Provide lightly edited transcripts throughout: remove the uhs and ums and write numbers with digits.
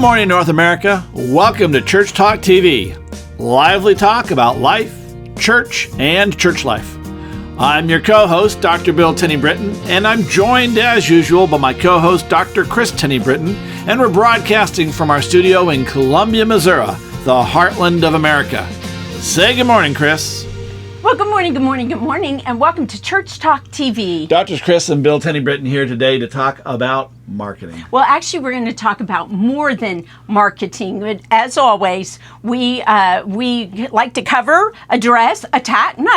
Good morning, North America. Welcome to Church Talk TV. Lively talk about life, church, and church life. I'm your co-host, Dr. Bill Tenney-Britton, and I'm joined, as usual, by my co-host, Dr. Kris Tenney-Britton, and we're broadcasting from our studio in Columbia, Missouri, the heartland of America. Say good morning, Kris. Well, good morning, and welcome to Church Talk TV. Doctors Kris and Bill Tenney-Britton here today to talk about marketing. Well, actually, we're going to talk about more than marketing. But as always, we like to cover, address topics.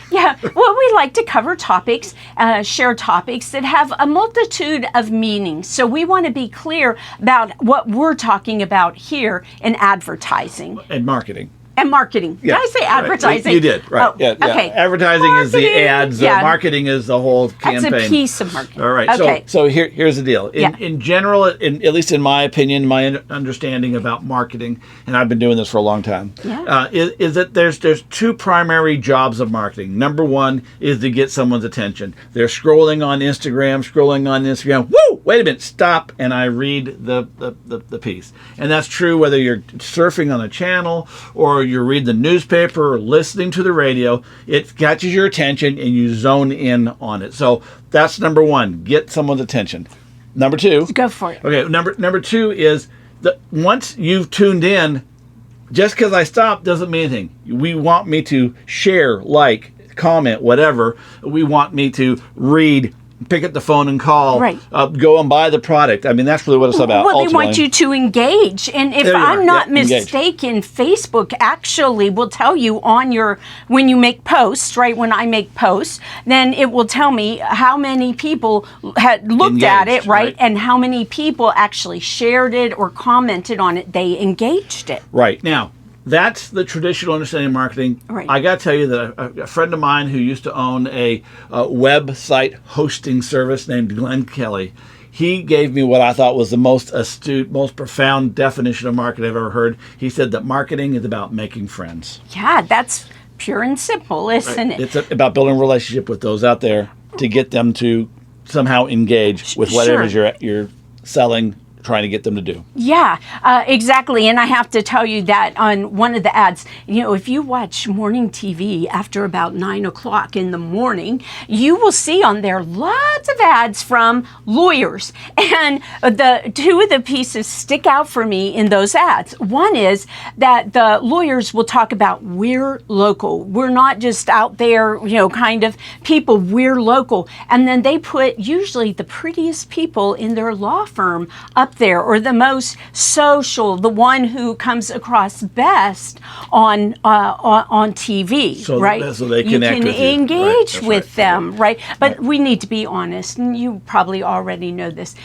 Yeah, well, we like to cover topics, share topics that have a multitude of meanings. So we want to be clear about what we're talking about here in advertising. And marketing. And marketing. Yeah, did I say advertising? Right. You did, right. Oh, yeah. Okay. Advertising is the ads. Yeah. Marketing is the whole campaign. That's a piece of marketing. All right. Okay. So here's the deal. In general, at least in my opinion, my understanding about marketing, and I've been doing this for a long time, is that there's two primary jobs of marketing. Number one is to get someone's attention. They're scrolling on Instagram. Woo! Wait a minute. Stop. And I read the piece. And that's true whether you're surfing on a channel or you're reading the newspaper or listening to the radio. It catches your attention and you zone in on it. So that's number one, get someone's attention. Number two. Go for it. Okay, number two is that once you've tuned in, just because I stop doesn't mean anything. We want me to share, like, comment, whatever. We want me to read, pick up the phone and call, go and buy the product. I mean, that's really what it's about. Well, they want you to engage. And if I'm not mistaken, Facebook actually will tell you when you make posts, right? When I make posts, then it will tell me how many people had looked at it, right? And how many people actually shared it or commented on it. They engaged it. Right. Now, that's the traditional understanding of marketing. Right. I got to tell you that a friend of mine who used to own a website hosting service named Glenn Kelly, he gave me what I thought was the most astute, most profound definition of marketing I've ever heard. He said that marketing is about making friends. Yeah, that's pure and simple, isn't it? It's about building a relationship with those out there to get them to somehow engage with whatever it is you're selling, trying to get them to do. Yeah, exactly. And I have to tell you that on one of the ads, if you watch morning TV after about 9 o'clock in the morning, you will see on there lots of ads from lawyers. And the two of the pieces stick out for me in those ads. One is that the lawyers will talk about we're local. We're not just out there, kind of people. We're local. And then they put usually the prettiest people in their law firm up there, or the most social, the one who comes across best on TV, right? So they you can engage with them, right? But we need to be honest, and you probably already know this.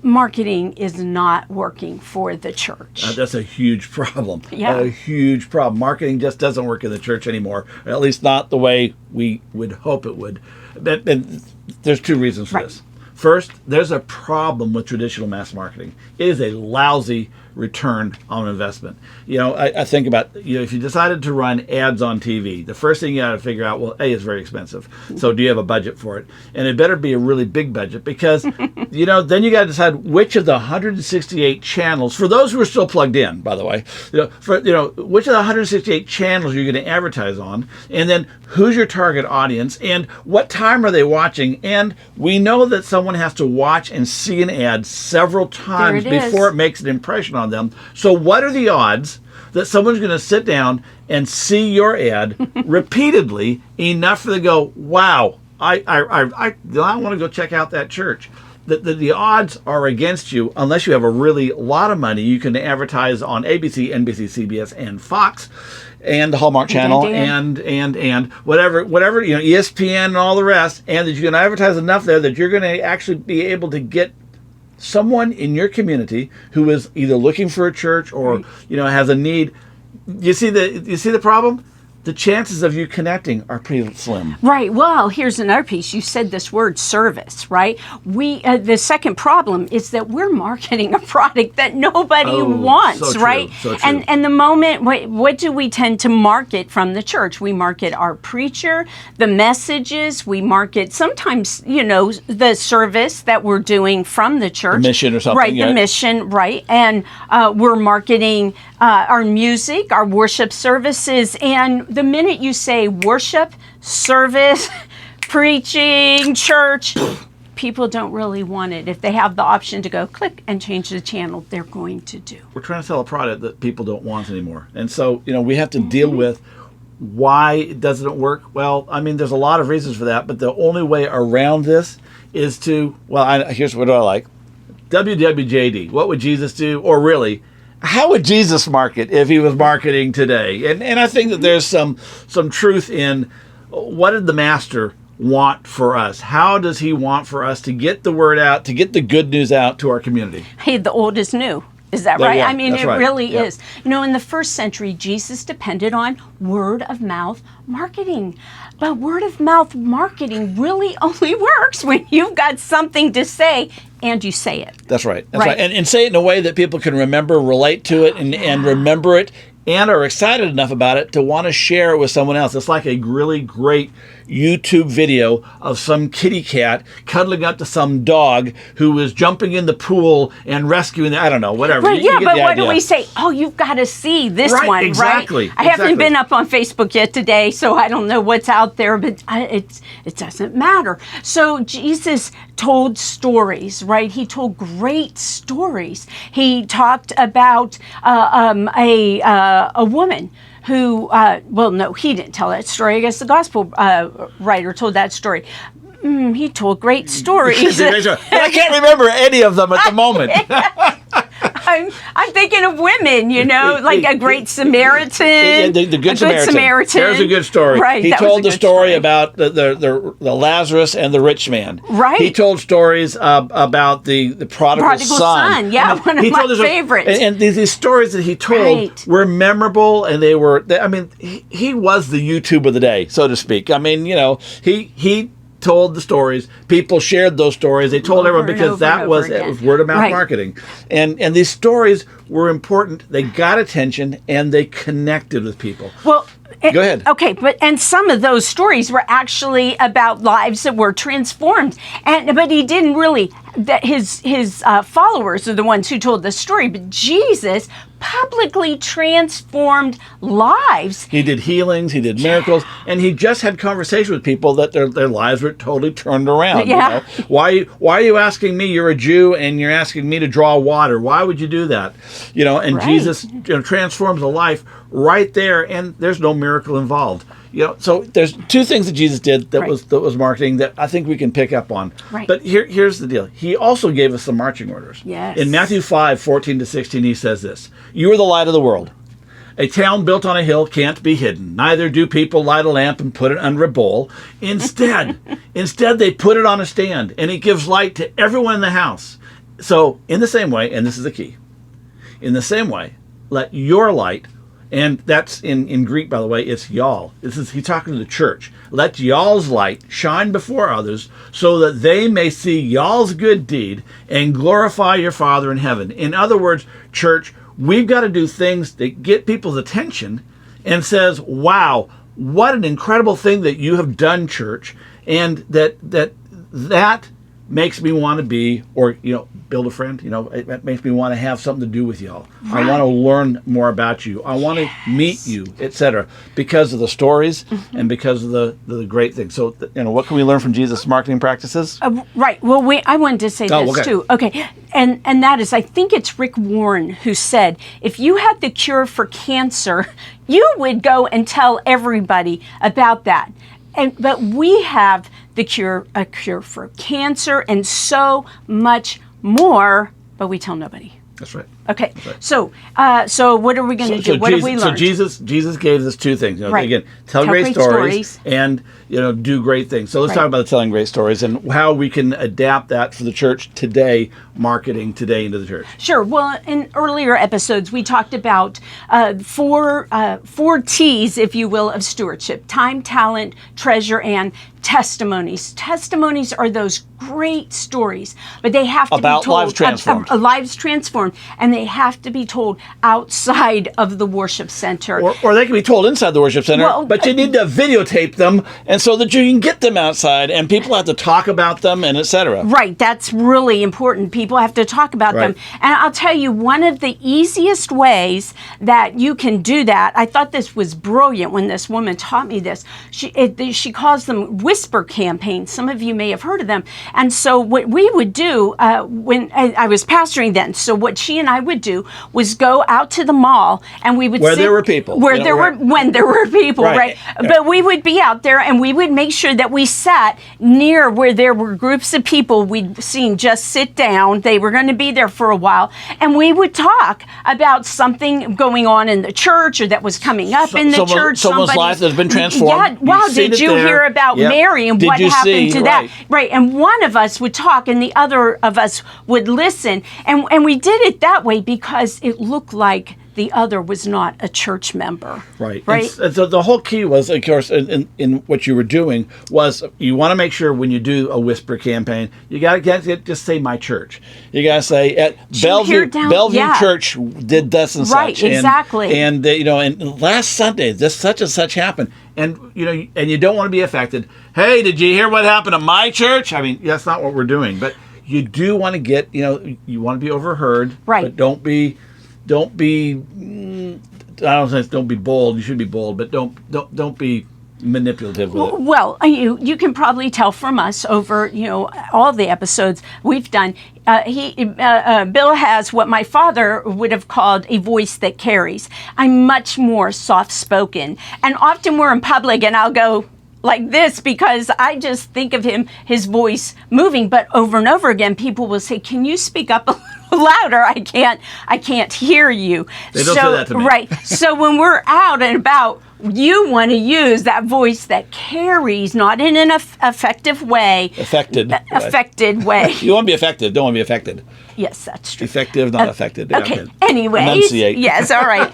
Marketing is not working for the church. That's a huge problem. Yeah. A huge problem. Marketing just doesn't work in the church anymore, or at least not the way we would hope it would. And there's two reasons for this. First, there's a problem with traditional mass marketing. It is a lousy return on investment. I think about, if you decided to run ads on TV, the first thing you got to figure out, well, A, it's very expensive. So do you have a budget for it? And it better be a really big budget because, then you got to decide which of the 168 channels, for those who are still plugged in, by the way, which of the 168 channels you're going to advertise on, and then who's your target audience, and what time are they watching? And we know that someone has to watch and see an ad several times before it makes an impression on them. So what are the odds that someone's going to sit down and see your ad repeatedly enough for them to go, wow, I want to go check out that church? The odds are against you unless you have a really lot of money. You can advertise on ABC, NBC, CBS, and Fox, and the Hallmark Channel, and whatever, ESPN and all the rest, and that you can advertise enough there that you're going to actually be able to get someone in your community who is either looking for a church or has a need. You see the problem? the chances of you connecting are pretty slim. Right. Well, here's another piece. You said this word service, right? The second problem is that we're marketing a product that nobody wants, so true, right? so true. And the moment, what do we tend to market from the church? We market our preacher, the messages. We market sometimes, the service that we're doing from the church, The mission or something, right? yeah. The mission, right? And we're marketing our music, our worship services, and the minute you say worship, service, preaching, church, people don't really want it. If they have the option to go click and change the channel, they're going to do. We're trying to sell a product that people don't want anymore. And so, we have to deal with why it doesn't work. Well, I mean, there's a lot of reasons for that, but the only way around this is to, here's what I like. WWJD, what would Jesus do? Or really, how would Jesus market if he was marketing today? And I think that there's some truth in what did the master want for us? How does he want for us to get the word out, to get the good news out to our community? Hey, the old is new. Is that There right? you are. I mean, That's it right. really Yep. is. In the first century, Jesus depended on word of mouth marketing. But word of mouth marketing really only works when you've got something to say and you say it. That's right. That's Right. right. And say it in a way that people can remember, relate to it, and remember it, and are excited enough about it to want to share it with someone else. It's like a really great YouTube video of some kitty cat cuddling up to some dog who is jumping in the pool and rescuing I don't know, whatever. Right, You yeah, get but the what idea. do we say? Oh, you've got to see this Right, one, exactly, right? I haven't exactly. been up on Facebook yet today, so I don't know what's out there, but it doesn't matter. So Jesus told stories, right? He told great stories. He talked about a woman who, no, he didn't tell that story. I guess the gospel writer told that story. He told great stories. But I can't remember any of them at the moment. I'm thinking of women, like a great Samaritan. The good Samaritan. There's a good story. Right. He that was told a the good story about the Lazarus and the rich man. Right. He told stories about the prodigal son. Yeah, one of my favorites. And these stories that he told Right. were memorable, and he was the YouTube of the day, so to speak. I mean, he told the stories. People shared those stories. They told everyone because it was word of mouth marketing. And these stories were important. They got attention and they connected with people. Well, go ahead. Okay, and some of those stories were actually about lives that were transformed. But he didn't really. That his followers are the ones who told the story. But Jesus publicly transformed lives. He did healings. He did miracles, and he just had conversation with people that their lives were totally turned around. Yeah. Why are you asking me? You're a Jew, and you're asking me to draw water. Why would you do that? And Right. Jesus transforms a life right there, and there's no miracle involved. So there's two things that Jesus did that was marketing that I think we can pick up on. Right. But here's the deal. He also gave us some marching orders. Yes. In Matthew 5:14-16, he says this: "You are the light of the world. A town built on a hill can't be hidden. Neither do people light a lamp and put it under a bowl. Instead they put it on a stand, and it gives light to everyone in the house. So in the same way," and this is the key, "in the same way, let your light," and that's in Greek, by the way, it's y'all. He's talking to the church. "Let y'all's light shine before others so that they may see y'all's good deed and glorify your Father in heaven." In other words, church, we've got to do things that get people's attention and says, wow, what an incredible thing that you have done, church. And that makes me want to be, or, build a friend. It makes me want to have something to do with y'all. Right. I want to learn more about you. I want to meet you, etc. Because of the stories and because of the great things. So, what can we learn from Jesus' marketing practices? Right. Well, I wanted to say this okay. too. Okay. And that is, I think it's Rick Warren who said, if you had the cure for cancer, you would go and tell everybody about that. But we have a cure for cancer and so much more, but we tell nobody. That's right. Okay. That's right. So what are we going to do? What have we learned? So Jesus gave us two things. Right. Again, tell great stories and do great things. So let's talk about telling great stories and how we can adapt that for the church today, marketing today into the church. Sure. Well, in earlier episodes, we talked about four T's, if you will, of stewardship: time, talent, treasure, and testimonies. Testimonies are those great stories, but they have to about be told lives transformed. Lives transformed, and they have to be told outside of the worship center. Or they can be told inside the worship center, but you need to videotape them, and so that you can get them outside, and people have to talk about them, and etc. Right, that's really important. People have to talk about them. And I'll tell you, one of the easiest ways that you can do that, I thought this was brilliant when this woman taught me this. She calls them whisper campaigns. Some of you may have heard of them. And so what we would do when I was pastoring then, so what she and I would do was go out to the mall, and we would where there were people. When there were people, right? But we would be out there, and we would make sure that we sat near where there were groups of people we'd seen just sit down. They were going to be there for a while, and we would talk about something going on in the church or that was coming up in the church. Someone's life that's been transformed. Yeah, wow, did you hear about Mary and what happened to that? Right, and one of us would talk and the other of us would listen, and we did it that way because it looked like the other was not a church member. Right. And so the whole key was, of course, in what you were doing was you want to make sure when you do a whisper campaign, you got to just say my church. You got to say at Bellevue Church did this and such. Right, exactly. And last Sunday, this such and such happened. And you don't want to be affected. Hey, did you hear what happened at my church? I mean, that's not what we're doing. But you do want to get, you want to be overheard. Right. But don't be I don't say don't be bold. You should be bold, but don't be manipulative with it. Well, you can probably tell from us over all the episodes we've done. Bill has what my father would have called a voice that carries. I'm much more soft-spoken, and often we're in public, and I'll go like this because I just think of his voice moving. But over and over again, people will say, "Can you speak up a little louder? I can't hear you." They don't say that to me. Right. So when we're out and about, you want to use that voice that carries, not in an affective way. Affected way. You want to be effective. Don't want to be affected. Yes, that's true. Effective, not affected. Okay. Anyways. Enunciate. Yes. All right.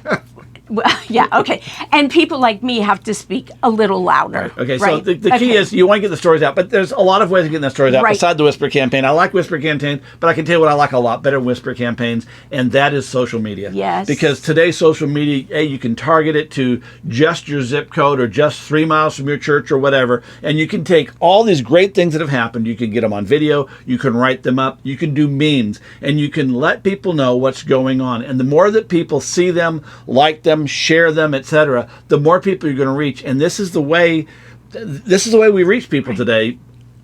Well, yeah, okay. And people like me have to speak a little louder. Right. Okay, so the key is you want to get the stories out, but there's a lot of ways of getting the stories out beside the whisper campaign. I like whisper campaigns, but I can tell you what I like a lot better than whisper campaigns, and that is social media. Yes. Because today's social media, you can target it to just your zip code or just 3 miles from your church or whatever, and you can take all these great things that have happened, you can get them on video, you can write them up, you can do memes, and you can let people know what's going on. And the more that people see them, like them, share them, etc., the more people you're going to reach. And this is the way we reach people today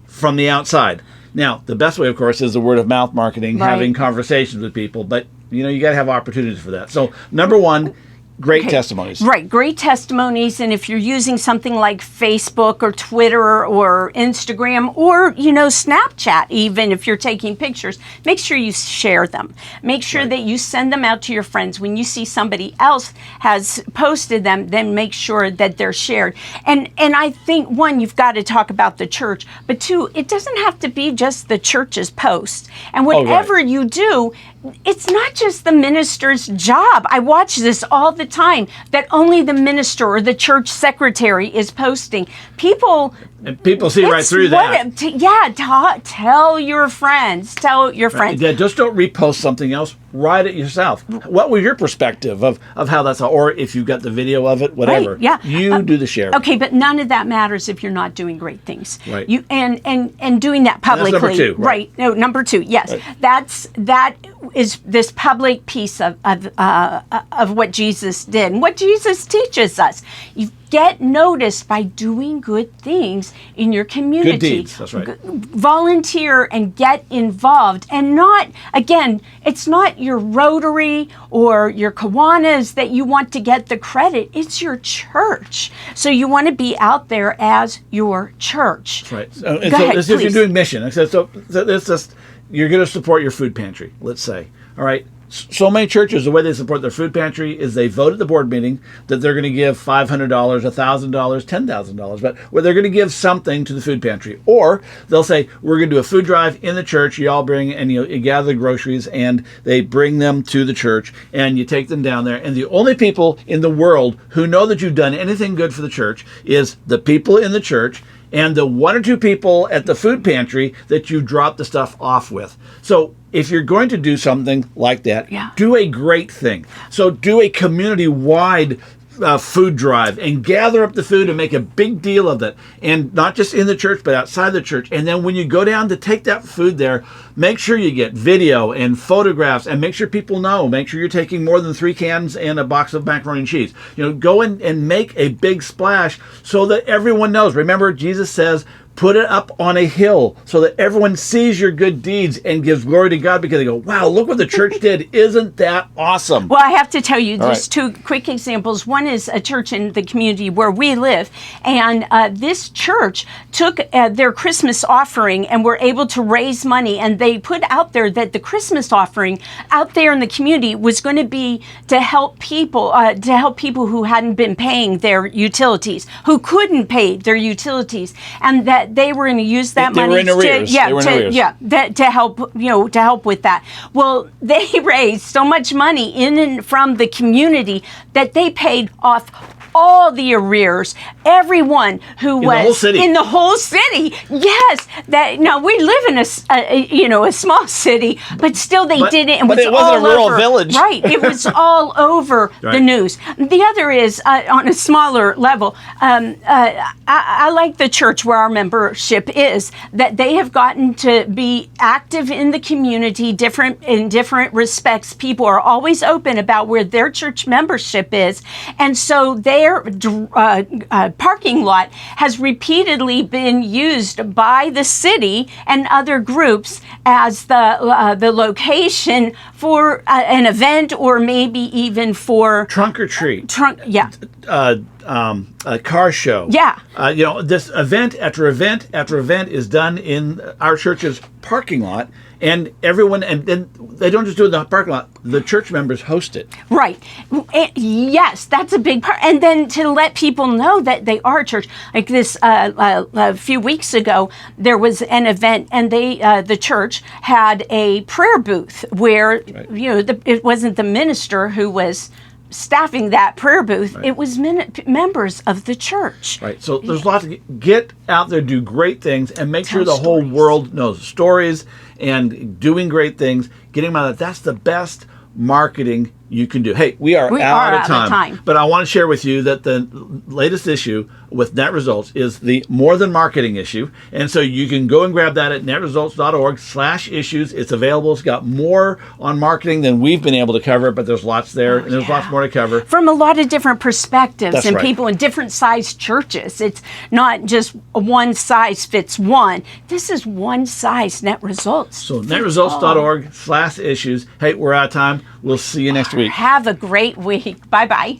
from the outside. Now, the best way, of course, is the word of mouth marketing, having conversations with people. But you got to have opportunities for that. So, number one, great testimonies. Right, great testimonies. And if you're using something like Facebook or Twitter or Instagram or, Snapchat, even if you're taking pictures, make sure you share them. Make sure that you send them out to your friends. When you see somebody else has posted them, then make sure that they're shared. And I think, one, you've got to talk about the church, but two, it doesn't have to be just the church's post. And whatever you do, it's not just the minister's job. I watch this all the time, that only the minister or the church secretary is posting. People see right through that. Tell your friends. Yeah, just don't repost something else. Write it yourself. What was your perspective of how that's, or if you've got the video of it, whatever. Right, yeah. You do the sharing. Okay, but none of that matters if you're not doing great things. Right. You and doing that publicly. That's number two. Right. No, number two. Yes. Right. That is this public piece of what Jesus did and what Jesus teaches us. You get noticed by doing good things in your community. Good deeds, that's right. Volunteer and get involved. And it's not your Rotary or your Kiwanis that you want to get the credit. It's your church. So you want to be out there as your church. That's right. So if you're doing mission, so it's just, you're going to support your food pantry, let's say. All right. So many churches, the way they support their food pantry is they vote at the board meeting that they're going to give $500, $1,000, $10,000, but where they're going to give something to the food pantry. Or they'll say, we're going to do a food drive in the church. You all bring, and you gather the groceries, and they bring them to the church, and you take them down there. And the only people in the world who know that you've done anything good for the church is the people in the church and the one or two people at the food pantry that you drop the stuff off with. So if you're going to do something like that, do a great thing. So do a community-wide food drive and gather up the food and make a big deal of it. And not just in the church, but outside the church. And then when you go down to take that food there, make sure you get video and photographs and make sure people know. Make sure you're taking more than 3 cans and a box of macaroni and cheese. Go in and make a big splash so that everyone knows. Remember, Jesus says, put it up on a hill so that everyone sees your good deeds and gives glory to God because they go, wow, look what the church did. Isn't that awesome? Well, I have to tell you, there's 2 quick examples. One is a church in the community where we live, and this church took their Christmas offering and were able to raise money, and they put out there that the Christmas offering out there in the community was going to be to help people who hadn't been paying their utilities, who couldn't pay their utilities, and that they were going to use that money to help with that. Well, they raised so much money in and from the community that they paid off all the arrears, everyone who was in the whole city. Yes, that now we live in a small city, but still they did it. But it wasn't a rural village, right? It was all over the news. The other is on a smaller level. I like the church where our membership is, that they have gotten to be active in the community, in different respects. People are always open about where their church membership is, and so their parking lot has repeatedly been used by the city and other groups as the location for an event, or maybe even for trunk or treat. A car show. Yeah. This event after event after event is done in our church's parking lot, and everyone, and then they don't just do it in the parking lot. The church members host it. Right. Yes, that's a big part. And then to let people know that they are a church. Like this, a few weeks ago, there was an event, and the church had a prayer booth where, it wasn't the minister who was staffing that prayer booth. It was members of the church. Right. So there's lots of, get out there, do great things, and make sure the whole world knows stories and doing great things, getting them out of that. That's the best marketing you can do. Hey, we are out of time. But I want to share with you that the latest issue with Net Results is the More Than Marketing issue. And so you can go and grab that at netresults.org/issues. It's available. It's got more on marketing than we've been able to cover, but there's lots there, and there's lots more to cover. From a lot of different perspectives and people in different sized churches. It's not just one size fits one. This is one size Net Results. So netresults.org/issues. Hey, we're out of time. We'll see you next week. Have a great week. Bye-bye.